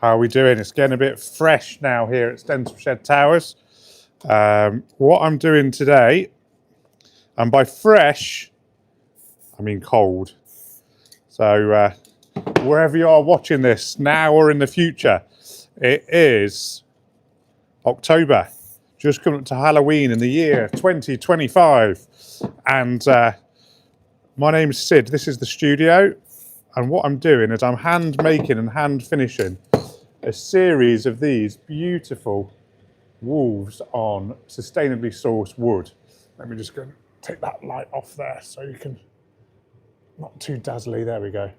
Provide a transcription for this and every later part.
How are we doing? It's getting a bit fresh now here at Stencil Shed Towers. What I'm doing today, and by fresh, I mean cold. So wherever you are watching this, now or in the future, it is October. Just coming up to Halloween in the year 2025. And my name's Sid. This is the studio. And what I'm doing is I'm hand making and hand finishing a series of these beautiful wolves on sustainably sourced wood. Let me just go and take that light off there so you can, not too dazzly, there we go.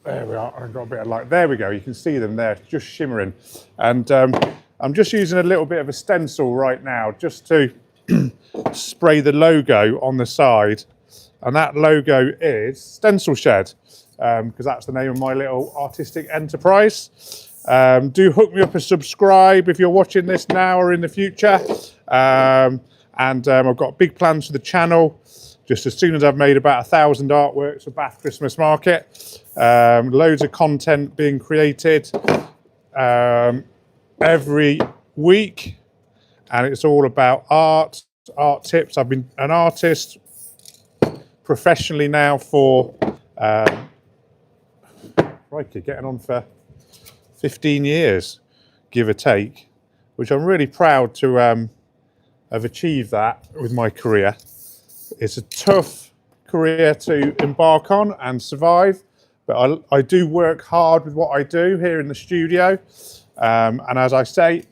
There we are, I've got a bit of light, there we go, you can see them there, just shimmering. And I'm just using a little bit of a stencil right now just to spray the logo on the side. And that logo is Stencil Shed, because that's the name of my little artistic enterprise. Do hook me up and subscribe if you're watching this now or in the future. I've got big plans for the channel. Just as soon as I've made about 1,000 artworks for Bath Christmas Market. Loads of content being created every week. And it's all about art tips. I've been an artist professionally now for getting on for 15 years, give or take, which I'm really proud to have achieved that with my career. It's a tough career to embark on and survive, but I do work hard with what I do here in the studio. And as I say,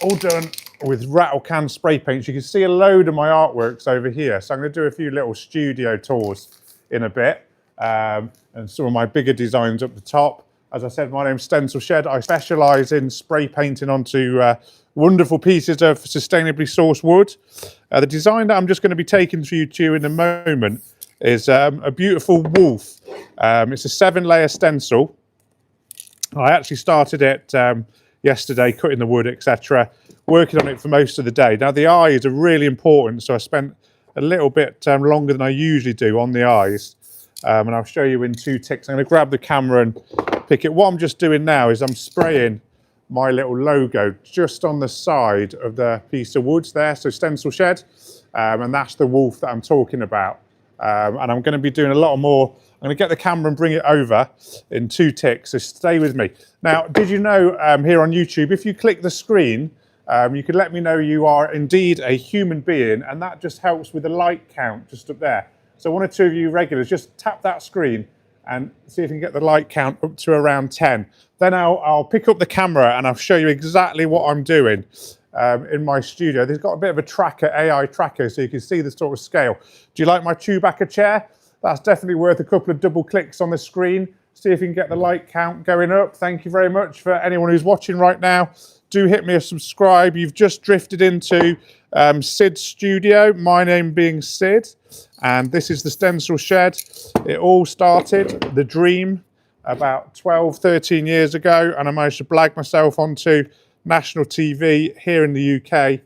all done with rattle can spray paints. You can see a load of my artworks over here. So I'm going to do a few little studio tours in a bit. And some of my bigger designs up the top. As I said, my name's Stencil Shed. I specialise in spray painting onto wonderful pieces of sustainably sourced wood. The design that I'm just going to be taking to you in a moment is a beautiful wolf. It's a 7-layer stencil. I actually started it yesterday, cutting the wood, etc., working on it for most of the day. Now, the eyes are really important, so I spent a little bit longer than I usually do on the eyes. And I'll show you in 2 ticks. I'm going to grab the camera and pick it. What I'm just doing now is I'm spraying my little logo just on the side of the piece of wood there, so Stencil Shed, and that's the wolf that I'm talking about. And I'm going to be doing a lot more. I'm going to get the camera and bring it over in 2 ticks, so stay with me. Now, did you know here on YouTube, if you click the screen, you can let me know you are indeed a human being, and that just helps with the like count just up there. So 1 or 2 of you regulars, just tap that screen and see if you can get the like count up to around 10. Then I'll pick up the camera and I'll show you exactly what I'm doing in my studio. There's got a bit of a tracker, AI tracker, so you can see the sort of scale. Do you like my Chewbacca chair? That's definitely worth a couple of double clicks on the screen. See if you can get the like count going up. Thank you very much for anyone who's watching right now. Do hit me a subscribe. You've just drifted into Sid's studio, my name being Sid, and this is the Stencil Shed. It all started, the dream, about 12, 13 years ago, and I managed to blag myself onto national TV here in the UK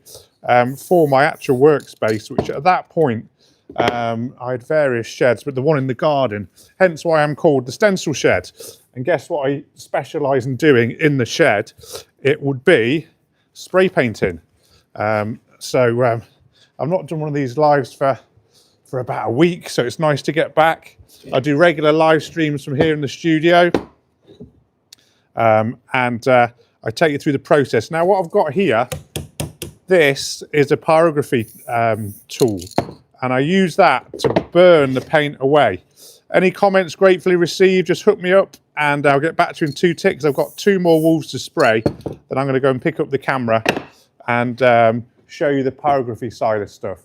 for my actual workspace, which at that point, I had various sheds, but the one in the garden, hence why I'm called the Stencil Shed. And guess what I specialise in doing in the shed? It would be spray painting. So I've not done one of these lives for about a week, so it's nice to get back. I do regular live streams from here in the studio, and I take you through the process. Now, what I've got here, this is a pyrography tool, and I use that to burn the paint away. Any comments gratefully received, just hook me up and I'll get back to you in 2 ticks. I've got 2 more wolves to spray. Then I'm going to go and pick up the camera and show you the pyrography side of stuff.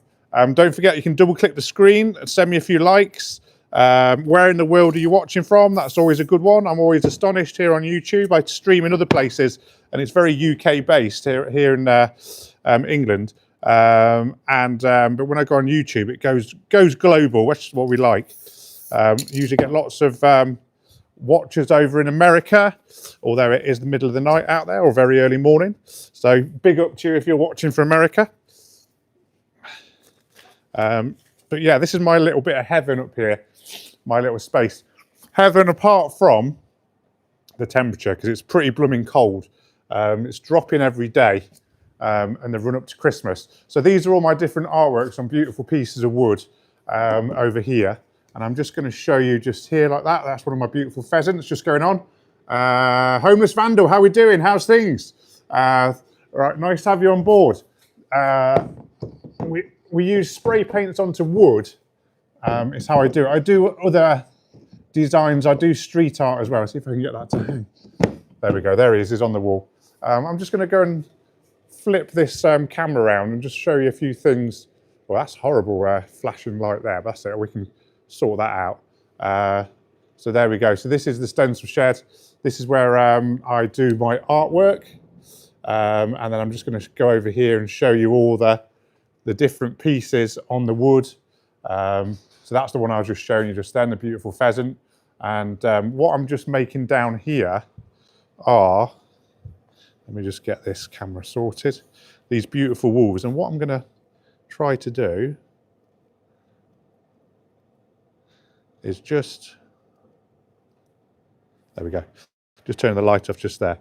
Don't forget, you can double click the screen and send me a few likes. Where in the world are you watching from? That's always a good one. I'm always astonished here on YouTube. I stream in other places and it's very UK based here in England. But when I go on YouTube, it goes global, which is what we like. Usually get lots of watchers over in America, although it is the middle of the night out there or very early morning. So big up to you if you're watching from America. But yeah, this is my little bit of heaven up here, my little space. Heaven, apart from the temperature, because it's pretty blooming cold. It's dropping every day, and the run up to Christmas. So these are all my different artworks on beautiful pieces of wood over here. And I'm just going to show you just here like that. That's one of my beautiful pheasants just going on. Homeless Vandal, how we doing? How's things? Right, nice to have you on board. We use spray paints onto wood. It's how I do it. I do other designs. I do street art as well. See if I can get that to hang. There we go. There he is. He's on the wall. I'm just going to go and flip this camera around and just show you a few things. Well, that's horrible flashing light there. That's it. We can sort that out. So there we go. So this is the stencil shed. This is where I do my artwork. And then I'm just going to go over here and show you all the different pieces on the wood. So that's the one I was just showing you just then, the beautiful pheasant. And what I'm just making down here are, let me just get this camera sorted, these beautiful wolves. And what I'm going to try to do is just, there we go, just turn the light off just there,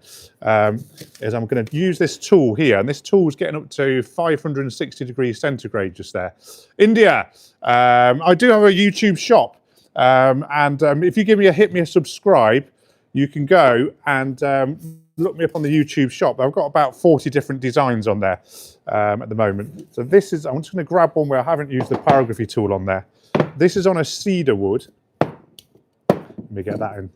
is I'm going to use this tool here, and this tool is getting up to 560 degrees centigrade just there. India, I do have a YouTube shop, and if you hit me a subscribe, you can go and look me up on the YouTube shop. I've got about 40 different designs on there at the moment. So this is, I'm just going to grab one where I haven't used the pyrography tool on there. This is on a cedar wood. Let me get that in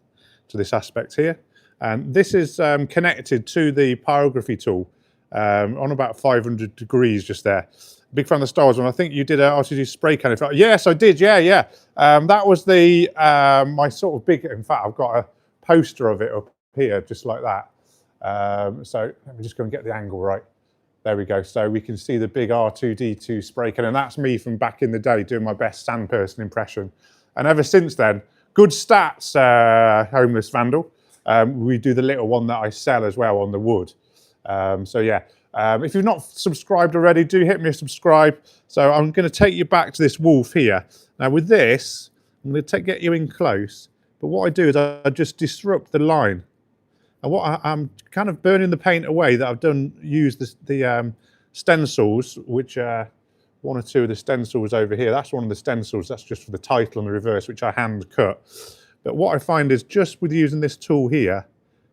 to this aspect here. And this is connected to the pyrography tool on about 500 degrees just there. Big fan of the Star Wars one. I think you did an RTG spray can. Yes, I did. Yeah. That was the my sort of big. In fact, I've got a poster of it up here, just like that. So let me just go and get the angle right. There we go. So we can see the big R2D2 spray can, and that's me from back in the day doing my best Sandperson impression. And ever since then, good stats, Homeless Vandal. We do the little one that I sell as well on the wood. So yeah, if you've not subscribed already, do hit me a subscribe. So I'm going to take you back to this wolf here. Now with this, I'm going to get you in close. But what I do is I just disrupt the line. And what I'm kind of burning the paint away that I've done, used the stencils, which one or two of the stencils over here. That's one of the stencils. That's just for the title on the reverse, which I hand cut. But what I find is just with using this tool here,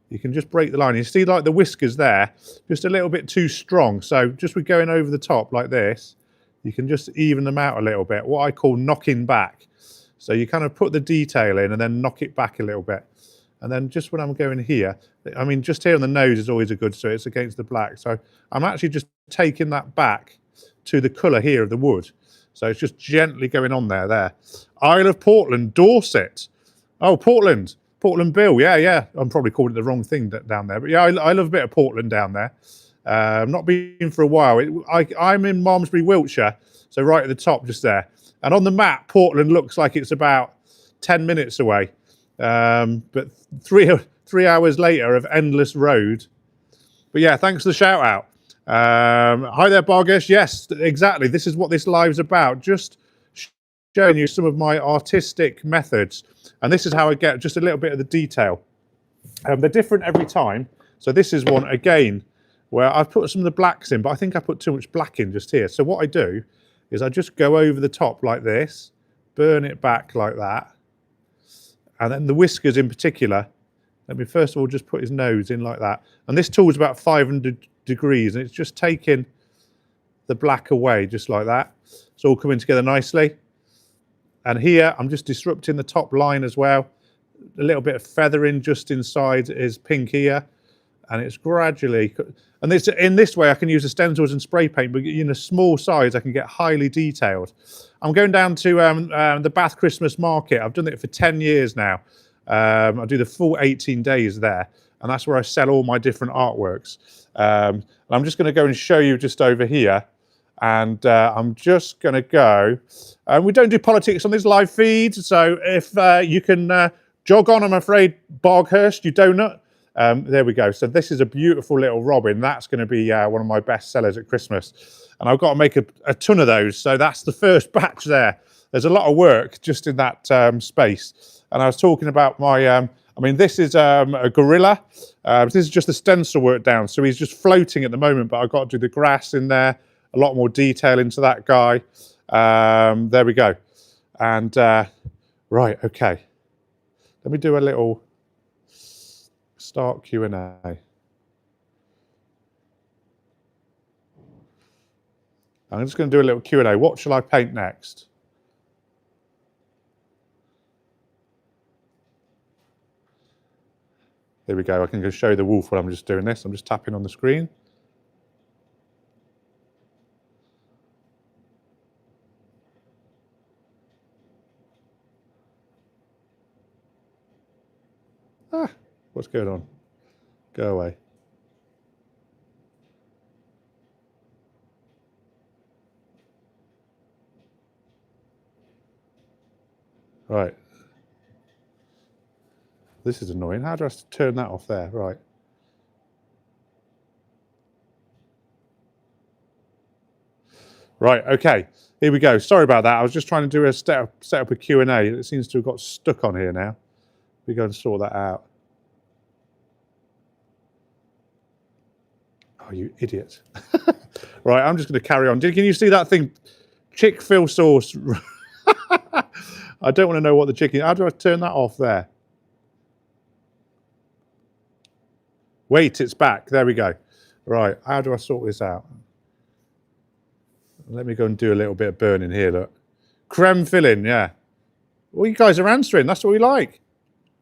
you can just break the line. You see like the whiskers there, just a little bit too strong. So just with going over the top like this, you can just even them out a little bit, what I call knocking back. So you kind of put the detail in and then knock it back a little bit. And then just when I'm going here, I mean, just here on the nose is always a good, so it's against the black. So I'm actually just taking that back to the colour here of the wood. So it's just gently going on there. Isle of Portland, Dorset. Oh, Portland Bill, yeah. I'm probably called it the wrong thing down there. But yeah, I love a bit of Portland down there. Not been for a while. I'm in Malmesbury, Wiltshire, so right at the top just there. And on the map, Portland looks like it's about 10 minutes away. But three hours later of endless road. But yeah, thanks for the shout out. Hi there, Bargesh. Yes, exactly. This is what this live's about. Just showing you some of my artistic methods. And this is how I get just a little bit of the detail. They're different every time. So this is one, again, where I've put some of the blacks in, but I think I put too much black in just here. So what I do is I just go over the top like this, burn it back like that. And then the whiskers in particular, let me first of all just put his nose in like that. And this tool is about 500 degrees, and it's just taking the black away just like that. It's all coming together nicely. And here I'm just disrupting the top line as well. A little bit of feathering just inside his pink here. And it's gradually, and this, in this way I can use the stencils and spray paint, but in a small size I can get highly detailed. I'm going down to the Bath Christmas Market. I've done it for 10 years now. I do the full 18 days there, and that's where I sell all my different artworks. And I'm just going to go and show you just over here. And I'm just going to go, we don't do politics on this live feed, so if you can jog on, I'm afraid, Barghurst, you donut. There we go. So this is a beautiful little robin. That's going to be one of my best sellers at Christmas. And I've got to make a ton of those. So that's the first batch there. there's a lot of work just in that space. And I was talking about my, I mean, this is a gorilla. This is just the stencil work down. So he's just floating at the moment, but I've got to do the grass in there, a lot more detail into that guy. There we go. And right, okay. Let me do a little start Q&A. I'm just going to do a little Q&A. What shall I paint next? Here we go. I can go show you the wolf while I'm just doing this. I'm just tapping on the screen. Ah, what's going on? Go away. Right. This is annoying. How do I turn that off there? Right. Right, okay. Here we go. Sorry about that. I was just trying to do a set up a Q&A. It seems to have got stuck on here now. We go and sort that out. Oh, you idiot. Right, I'm just going to carry on. Can you see that thing? Chick-fil sauce. I don't want to know what the chicken... How do I turn that off there? Wait, it's back. There we go. Right, how do I sort this out? Let me go and do a little bit of burning here, look. Creme filling, yeah. Well, you guys are answering. That's what we like.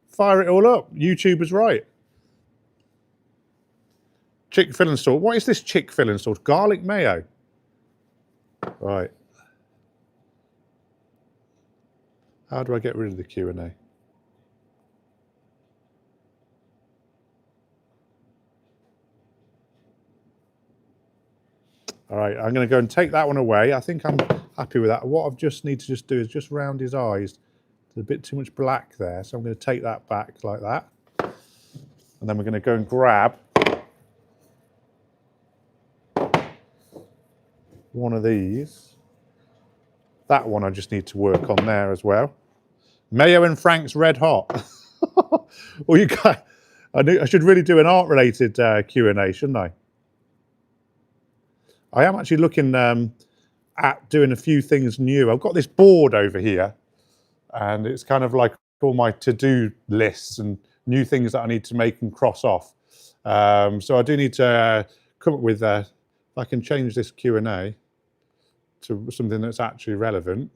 Fire it all up. YouTube is right. Chick filling sauce. What is this chick filling sauce? Garlic mayo. Right. How do I get rid of the Q&A? All right, I'm going to go and take that one away. I think I'm happy with that. What I just need to just do is just round his eyes. There's a bit too much black there, so I'm going to take that back like that. And then we're going to go and grab one of these. That one I just need to work on there as well. Mayo and Frank's Red Hot. Well, you got. I should really do an art-related Q&A, shouldn't I? I am actually looking at doing a few things new. I've got this board over here, and it's kind of like all my to-do lists and new things that I need to make and cross off. So I do need to come up with, if I can change this Q&A to something that's actually relevant.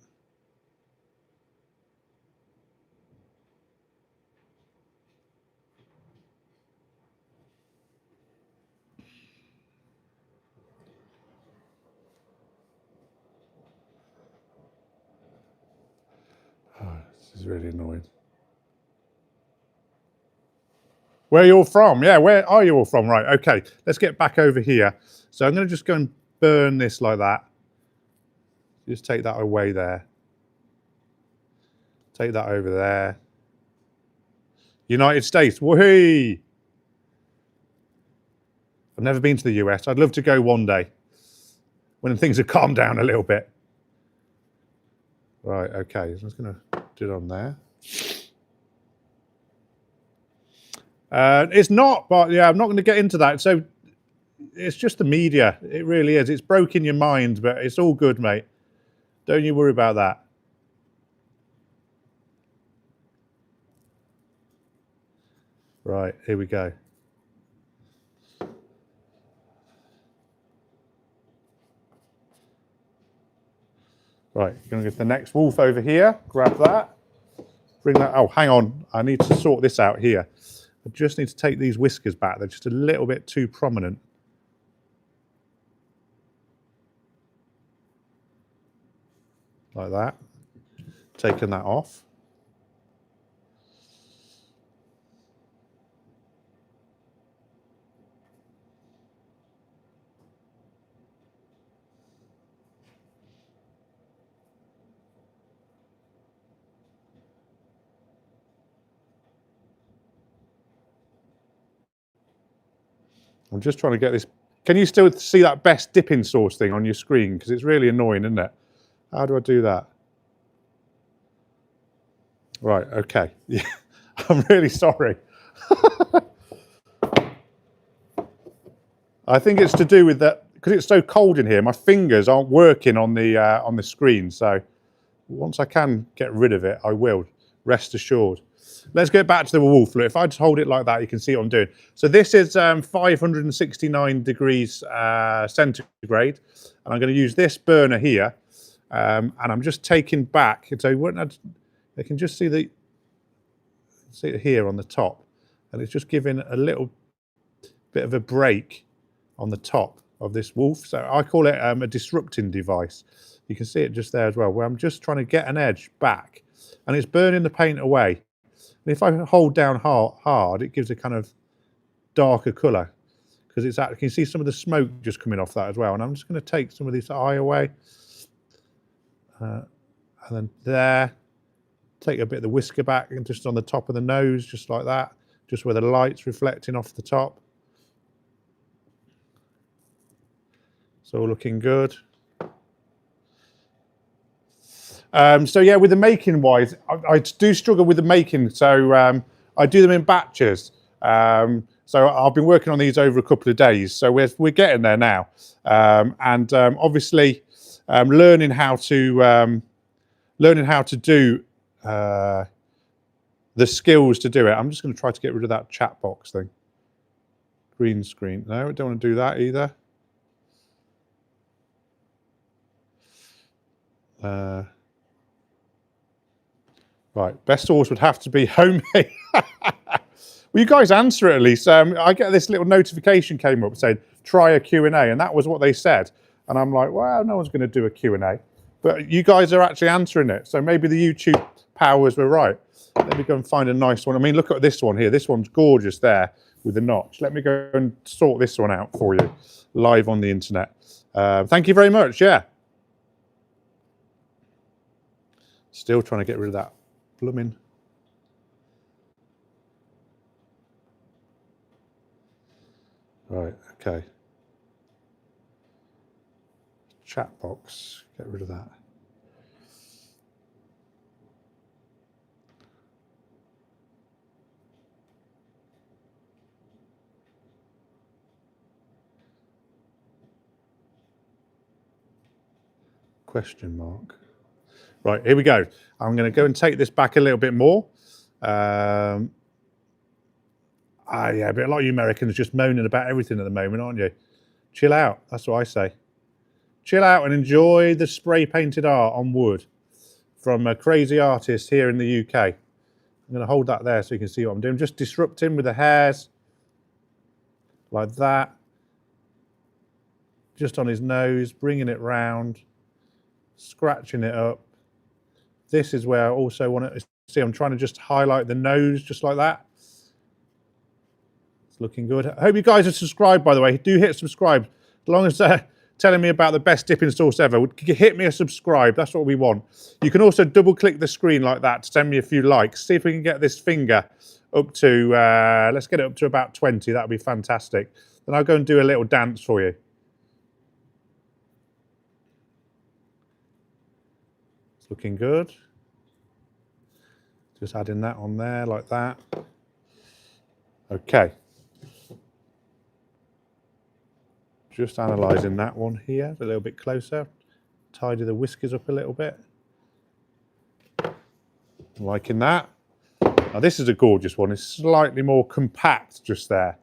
Oh, this is really annoying. Where are you all from? Yeah, where are you all from? Right, okay, let's get back over here. So I'm going to just go and burn this like that. Just take that away there. Take that over there. United States, woohoo! I've never been to the US. I'd love to go one day when things have calmed down a little bit. Right, okay, so I'm just going to do it on there. It's not, but yeah, I'm not going to get into that. So it's just the media. It really is. It's broken your mind, but it's all good, mate. Don't you worry about that. Right, here we go. Right, you're going to get the next wolf over here. Grab that. Bring that. Oh, hang on. I need to sort this out here. I just need to take these whiskers back. They're just a little bit too prominent. Like that. Taking that off. I'm just trying to get this. Can you still see that best dipping sauce thing on your screen? Because it's really annoying, isn't it? How do I do that? Right, okay. Yeah, I'm really sorry. I think it's to do with that, because it's so cold in here, my fingers aren't working on the screen. So once I can get rid of it, I will, rest assured. Let's get back to the wolf. Look, if I just hold it like that, you can see what I'm doing. So this is 569 degrees centigrade, and I'm going to use this burner here, and I'm just taking back. So they can just see it here on the top, and it's just giving a little bit of a break on the top of this wolf. So I call it a disrupting device. You can see it just there as well, where I'm just trying to get an edge back, and it's burning the paint away. And if I hold down hard, it gives a kind of darker colour, because it's you can see some of the smoke just coming off that as well. And I'm just going to take some of this eye away, and then there, take a bit of the whisker back and just on the top of the nose, just like that, just where the light's reflecting off the top. It's all looking good. So yeah, with the making wise, I do struggle with the making. So I do them in batches. So I've been working on these over a couple of days. So we're getting there now. Obviously learning how to do the skills to do it. I'm just going to try to get rid of that chat box thing. Green screen. No, I don't want to do that either. Right, best sauce would have to be homemade. Well, you guys answer it at least. I get this little notification came up saying, try a Q&A, and that was what they said. And I'm like, well, no one's going to do a Q&A. But you guys are actually answering it. So maybe the YouTube powers were right. Let me go and find a nice one. I mean, look at this one here. This one's gorgeous there with the notch. Let me go and sort this one out for you live on the internet. Thank you very much, yeah. Still trying to get rid of that blooming. Right, okay. Chat box, get rid of that. Question mark. Right, here we go. I'm going to go and take this back a little bit more. Yeah, but a lot of you Americans are just moaning about everything at the moment, aren't you? Chill out, that's what I say. Chill out and enjoy the spray painted art on wood from a crazy artist here in the UK. I'm going to hold that there so you can see what I'm doing. Just disrupting with the hairs, like that. Just on his nose, bringing it round, scratching it up. This is where I also want to see, I'm trying to just highlight the nose just like that. It's looking good. I hope you guys are subscribed, by the way. Do hit subscribe. As long as telling me about the best dipping sauce ever, hit me a subscribe. That's what we want. You can also double click the screen like that to send me a few likes. See if we can get this finger up to, let's get it up to about 20. That would be fantastic. Then I'll go and do a little dance for you. It's looking good. Just adding that on there like that. Okay. Just analysing that one here a little bit closer. Tidy the whiskers up a little bit. Liking that. Now this is a gorgeous one. It's slightly more compact just there.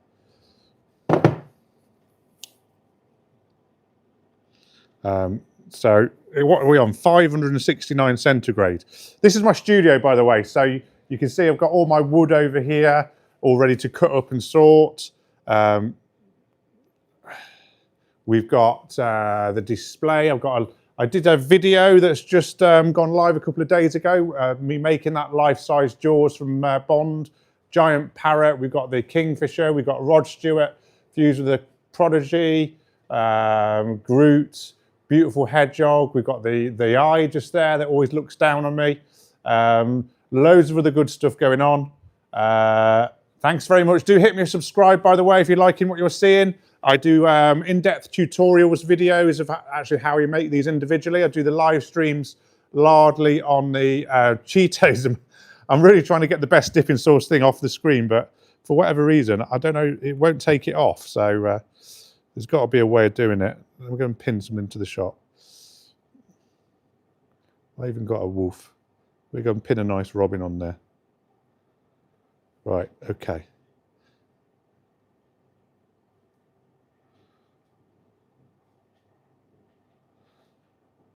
So what are we on? 569 centigrade. This is my studio, by the way. So you can see I've got all my wood over here, all ready to cut up and sort. We've got the display. I did a video that's just gone live a couple of days ago. Me making that life-size Jaws from Bond. Giant parrot. We've got the Kingfisher. We've got Rod Stewart fused with the Prodigy. Groot. Beautiful hedgehog. We've got the eye just there that always looks down on me. Loads of other good stuff going on. Thanks very much. Do hit me a subscribe, by the way, if you're liking what you're seeing. I do in-depth tutorials videos of actually how you make these individually. I do the live streams largely on the Cheetos. I'm really trying to get the best dipping sauce thing off the screen, but for whatever reason, I don't know, it won't take it off. So there's got to be a way of doing it. We're going to pin some into the shot. I even got a wolf. We're going to pin a nice robin on there. Right, okay.